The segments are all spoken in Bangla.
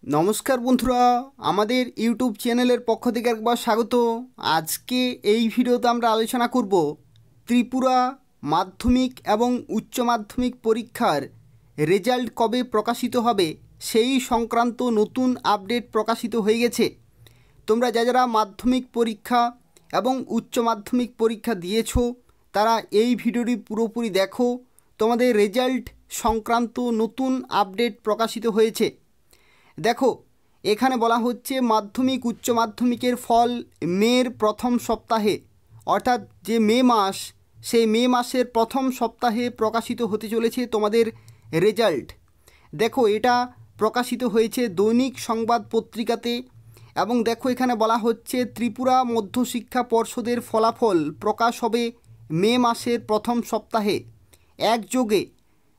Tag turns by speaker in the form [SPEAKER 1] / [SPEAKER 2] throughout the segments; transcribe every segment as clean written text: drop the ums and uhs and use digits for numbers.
[SPEAKER 1] নমস্কার বন্ধুরা, আমাদের ইউটিউব চ্যানেলের পক্ষ থেকে একবার স্বাগত। আজকে এই ভিডিওতে আমরা আলোচনা করব ত্রিপুরা মাধ্যমিক এবং উচ্চ মাধ্যমিক পরীক্ষার রেজাল্ট কবে প্রকাশিত হবে সেই সংক্রান্ত নতুন আপডেট প্রকাশিত হয়ে গেছে। তোমরা যারা মাধ্যমিক পরীক্ষা এবং উচ্চ মাধ্যমিক পরীক্ষা দিয়েছো তারা এই ভিডিওটি পুরোপুরি দেখো। তোমাদের রেজাল্ট সংক্রান্ত নতুন আপডেট প্রকাশিত হয়েছে। দেখো, এখানে বলা হচ্ছে মাধ্যমিক উচ্চ মাধ্যমিকের ফল মের প্রথম সপ্তাহে, অর্থাৎ যে মে মাস, সেই মে মাসের প্রথম সপ্তাহে প্রকাশিত হতে চলেছে তোমাদের রেজাল্ট। দেখো, এটা প্রকাশিত হয়েছে দৈনিক সংবাদ পত্রিকাতে। এবং দেখো, এখানে বলা হচ্ছে ত্রিপুরা মধ্যশিক্ষা পর্ষদের ফলাফল প্রকাশ হবে মে মাসের প্রথম সপ্তাহে। একযোগে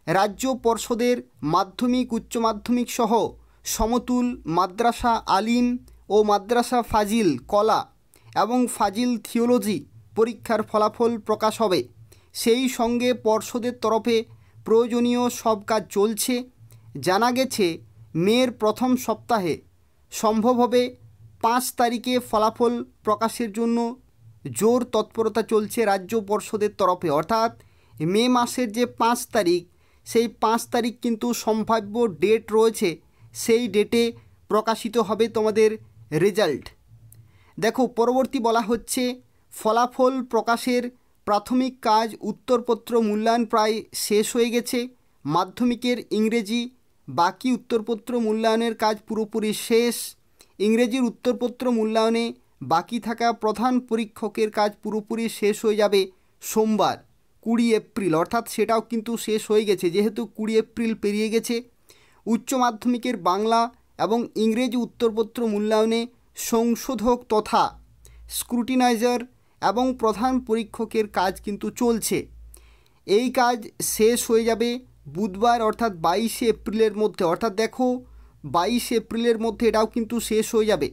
[SPEAKER 1] রাজ্য পর্ষদের মাধ্যমিক উচ্চ মাধ্যমিক সহ সমতুল মাদ্রাসা আলিম ও মাদ্রাসা ফাজিল কলা এবং ফাজিল থিওলজি পরীক্ষার ফলাফল প্রকাশ হবে। সেই সঙ্গে পর্ষদের তরফে প্রয়োজনীয় সব কাজ চলছে। জানা গেছে মের প্রথম সপ্তাহে, সম্ভব হবে 5 তারিখে ফলাফল প্রকাশের জন্য জোর তৎপরতা চলছে রাজ্য পর্ষদের তরফে। অর্থাৎ মে মাসের যে 5 তারিখ, সেই 5 তারিখ কিন্তু সম্ভাব্য ডেট রয়েছে, সেই ডেটে প্রকাশিত হবে তোমাদের রেজাল্ট। দেখো, পরবর্তী বলা হচ্ছে ফলাফল প্রকাশের প্রাথমিক কাজ উত্তরপত্র মূল্যায়ন প্রায় শেষ হয়ে গেছে। মাধ্যমিকের ইংরেজি বাকি উত্তরপত্র মূল্যায়নের কাজ পুরোপুরি শেষ। ইংরেজির উত্তরপত্র মূল্যায়নে বাকি থাকা প্রধান পরীক্ষকের কাজ পুরোপুরি শেষ হয়ে যাবে সোমবার 20 এপ্রিল, অর্থাৎ সেটাও কিন্তু শেষ হয়ে গেছে, যেহেতু 20 এপ্রিল পেরিয়ে গেছে। উচ্চ মাধ্যমিকের বাংলা এবং ইংরেজি উত্তরপত্র মূল্যায়নে সংশোধক তথা স্ক্রুটিনাইজার এবং প্রধান পরীক্ষকের কাজ কিন্তু চলছে। এই কাজ শেষ হয়ে যাবে বুধবার, অর্থাৎ 22 এপ্রিলের মধ্যে। অর্থাৎ দেখো, 22 এপ্রিলের মধ্যে এটাও কিন্তু শেষ হয়ে যাবে।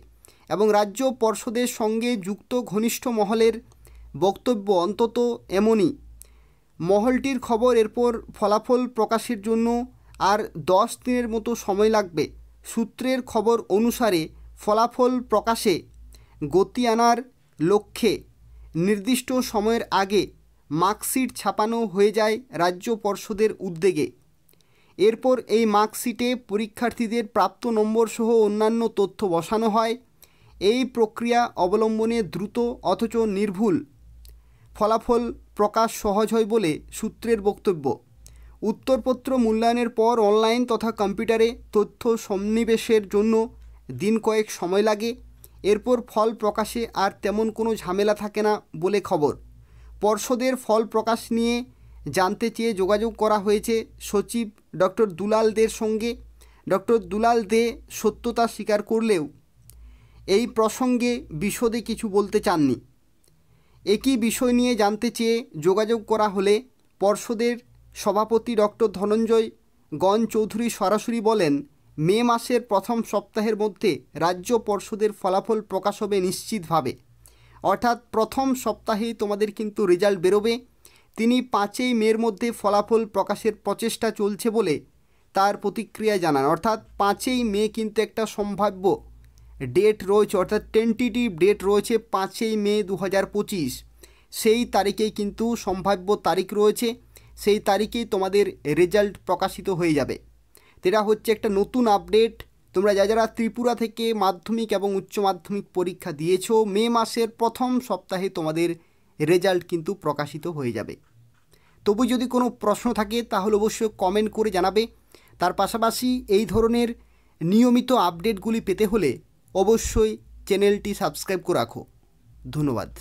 [SPEAKER 1] এবং রাজ্য পর্ষদের সঙ্গে যুক্ত ঘনিষ্ঠ মহলের বক্তব্য অন্তত এমনই। মহলটির খবর, এরপর ফলাফল প্রকাশের জন্য আর 10 দিনের মতো সময় লাগবে। সূত্রের খবর অনুসারে ফলাফল প্রকাশে গতি আনার লক্ষ্যে নির্দিষ্ট সময়ের আগে মার্কশিট ছাপানো হয়ে যায় রাজ্য পর্ষদের উদ্যোগে। এরপর এই মার্কশিটে পরীক্ষার্থীদের প্রাপ্ত নম্বর সহ অন্যান্য তথ্য বসানো হয়। এই প্রক্রিয়া অবলম্বনে দ্রুত অথচ নির্ভুল ফলাফল প্রকাশ সহজ হয় বলে সূত্রের বক্তব্য। উত্তরপত্র মূল্যায়নের পর অনলাইন তথা কম্পিউটারে তথ্য সন্নিবেশের জন্য দিন কয়েক সময় লাগে। এরপর ফল প্রকাশে আর তেমন কোনো ঝামেলা থাকে না বলে খবর। পর্ষদের ফল প্রকাশ নিয়ে জানতে চেয়ে যোগাযোগ করা হয়েছে সচিব ডক্টর দুলাল দের সঙ্গে। ডক্টর দুলাল দে সত্যতা স্বীকার করলেও এই প্রসঙ্গে বিশদে কিছু বলতে চাননি। একই বিষয় নিয়ে জানতে চেয়ে যোগাযোগ করা হলে পর্ষদের সভাপতি ডক্টর ধনঞ্জয় গণ চৌধুরী সরাসরি বলেন, মে মাসের প্রথম সপ্তাহের মধ্যে রাজ্য পর্ষদের ফলাফল প্রকাশ হবে নিশ্চিতভাবে। অর্থাৎ প্রথম সপ্তাহেই তোমাদের কিন্তু রেজাল্ট বেরোবে। তিনি 5ই মের মধ্যে ফলাফল প্রকাশের প্রচেষ্টা চলছে বলে তার প্রতিক্রিয়া জানান। অর্থাৎ 5ই মে কিন্তু একটা সম্ভাব্য ডেট রয়েছে, অর্থাৎ টেন্টেটিভ ডেট রয়েছে 5ই মে 2025। সেই তারিখেই কিন্তু সম্ভাব্য তারিখ রয়েছে, সেই তারিখেই তোমাদের রেজাল্ট প্রকাশিত হয়ে যাবে। এটা হচ্ছে একটা নতুন আপডেট। তোমরা যারা ত্রিপুরা থেকে মাধ্যমিক এবং উচ্চ মাধ্যমিক পরীক্ষা দিয়েছো, মে মাসের প্রথম সপ্তাহে তোমাদের রেজাল্ট কিন্তু প্রকাশিত হয়ে যাবে। তবু যদি কোনো প্রশ্ন থাকে তাহলে অবশ্যই কমেন্ট করে জানাবে। তার পাশাপাশি এই ধরনের নিয়মিত আপডেটগুলি পেতে হলে অবশ্যই চ্যানেলটি সাবস্ক্রাইব করে রাখো। ধন্যবাদ।